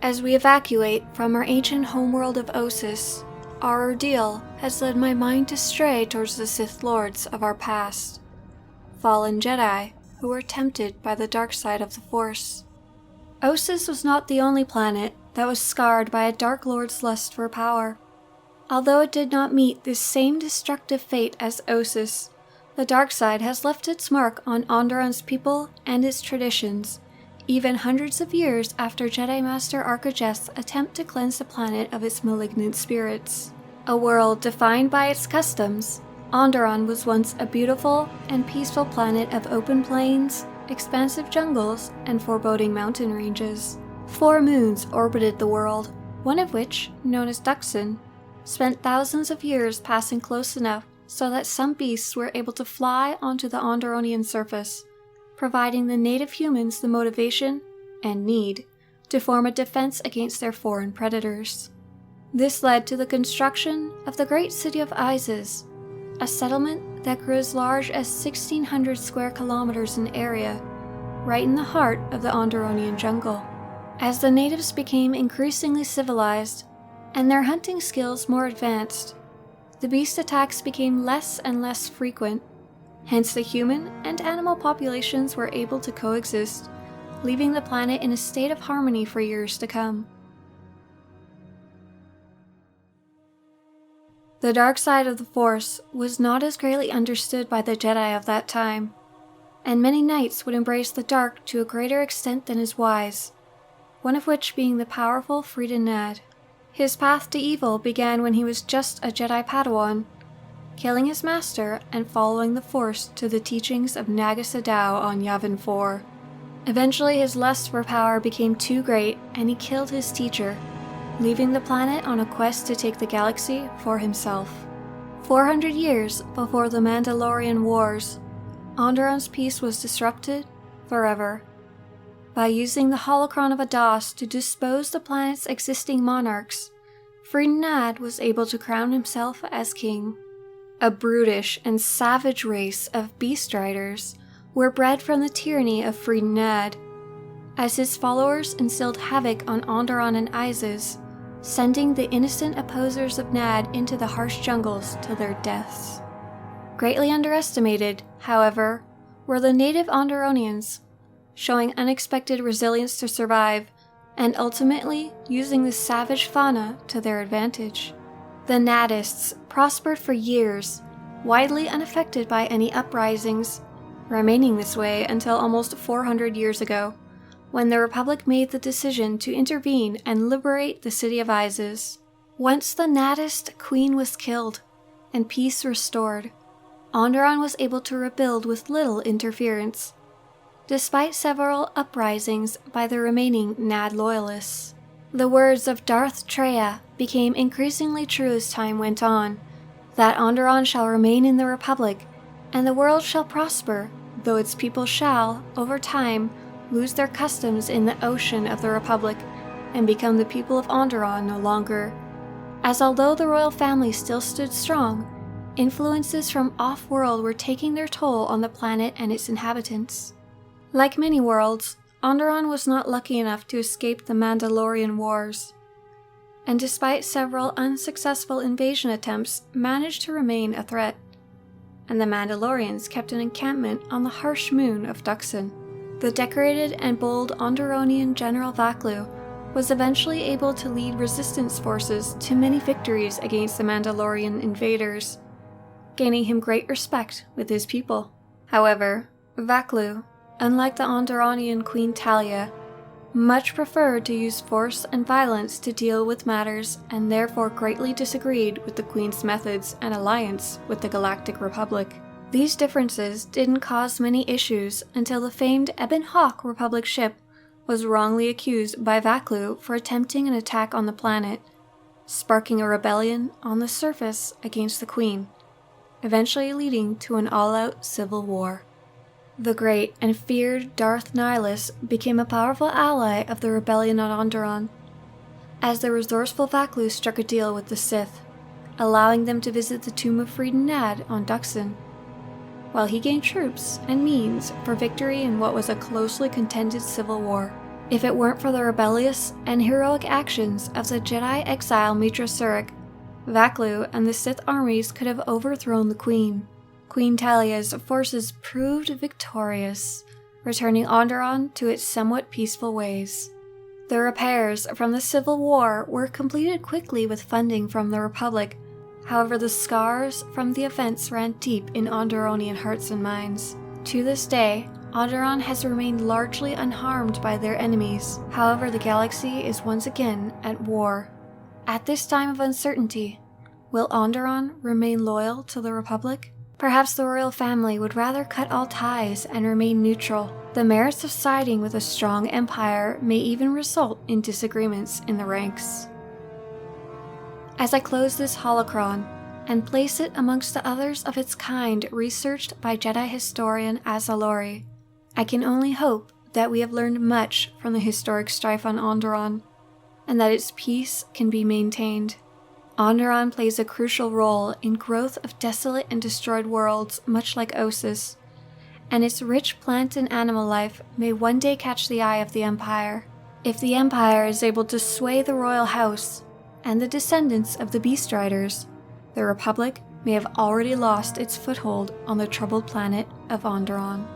As we evacuate from our ancient homeworld of Iziz, our ordeal has led my mind to stray towards the Sith Lords of our past, fallen Jedi who were tempted by the dark side of the Force. Iziz was not the only planet that was scarred by a Dark Lord's lust for power. Although it did not meet this same destructive fate as Iziz, the dark side has left its mark on Onderon's people and its traditions, even hundreds of years after Jedi Master Arcajeth's attempt to cleanse the planet of its malignant spirits. A world defined by its customs, Onderon was once a beautiful and peaceful planet of open plains, expansive jungles, and foreboding mountain ranges. 4 moons orbited the world, one of which, known as Dxun, spent thousands of years passing close enough so that some beasts were able to fly onto the Onderonian surface, providing the native humans the motivation and need to form a defense against their foreign predators. This led to the construction of the great city of Iziz, a settlement that grew as large as 1,600 square kilometers in area, right in the heart of the Onderonian jungle. As the natives became increasingly civilized and their hunting skills more advanced, the beast attacks became less and less frequent. Hence the human and animal populations were able to coexist, leaving the planet in a state of harmony for years to come. The dark side of the Force was not as greatly understood by the Jedi of that time, and many knights would embrace the dark to a greater extent than is wise, one of which being the powerful Freedon Nadd. His path to evil began when he was just a Jedi Padawan, killing his master and following the Force to the teachings of Naga Sadow on Yavin 4. Eventually his lust for power became too great and he killed his teacher, leaving the planet on a quest to take the galaxy for himself. 400 years before the Mandalorian Wars, Onderon's peace was disrupted forever. By using the holocron of Adas to dispose the planet's existing monarchs, Freedon Nadd was able to crown himself as king. A brutish and savage race of beast riders were bred from the tyranny of Freedon Nadd, as his followers instilled havoc on Onderon and Iziz, sending the innocent opposers of Nadd into the harsh jungles to their deaths. Greatly underestimated, however, were the native Onderonians, showing unexpected resilience to survive, and ultimately using the savage fauna to their advantage. The Naddists prospered for years, widely unaffected by any uprisings, remaining this way until almost 400 years ago, when the Republic made the decision to intervene and liberate the city of Iziz. Once the Naddist queen was killed, and peace restored, Onderon was able to rebuild with little interference, despite several uprisings by the remaining Nadd loyalists. The words of Darth Treya became increasingly true as time went on, that Onderon shall remain in the Republic, and the world shall prosper, though its people shall, over time, lose their customs in the ocean of the Republic, and become the people of Onderon no longer. As although the royal family still stood strong, influences from off-world were taking their toll on the planet and its inhabitants. Like many worlds, Onderon was not lucky enough to escape the Mandalorian Wars, and despite several unsuccessful invasion attempts, managed to remain a threat, and the Mandalorians kept an encampment on the harsh moon of Dxun. The decorated and bold Onderonian General Vaklu was eventually able to lead resistance forces to many victories against the Mandalorian invaders, gaining him great respect with his people. However, Vaklu, unlike the Onderonian Queen Talia, much preferred to use force and violence to deal with matters and therefore greatly disagreed with the Queen's methods and alliance with the Galactic Republic. These differences didn't cause many issues until the famed Ebon Hawk Republic ship was wrongly accused by Vaklu for attempting an attack on the planet, sparking a rebellion on the surface against the Queen, eventually leading to an all-out civil war. The great and feared Darth Nihilus became a powerful ally of the rebellion on Onderon, as the resourceful Vaklu struck a deal with the Sith, allowing them to visit the tomb of Freedon Nadd on Dxun, while he gained troops and means for victory in what was a closely contended civil war. If it weren't for the rebellious and heroic actions of the Jedi exile Mitra Surik, Vaklu and the Sith armies could have overthrown the Queen. Queen Talia's forces proved victorious, returning Onderon to its somewhat peaceful ways. The repairs from the Civil War were completed quickly with funding from the Republic. However, the scars from the events ran deep in Onderonian hearts and minds. To this day, Onderon has remained largely unharmed by their enemies. However, the galaxy is once again at war. At this time of uncertainty, will Onderon remain loyal to the Republic? Perhaps the royal family would rather cut all ties and remain neutral. The merits of siding with a strong empire may even result in disagreements in the ranks. As I close this holocron and place it amongst the others of its kind researched by Jedi historian Iziz, I can only hope that we have learned much from the historic strife on Onderon, and that its peace can be maintained. Onderon plays a crucial role in growth of desolate and destroyed worlds much like Iziz, and its rich plant and animal life may one day catch the eye of the Empire. If the Empire is able to sway the royal house and the descendants of the Beast Riders, the Republic may have already lost its foothold on the troubled planet of Onderon.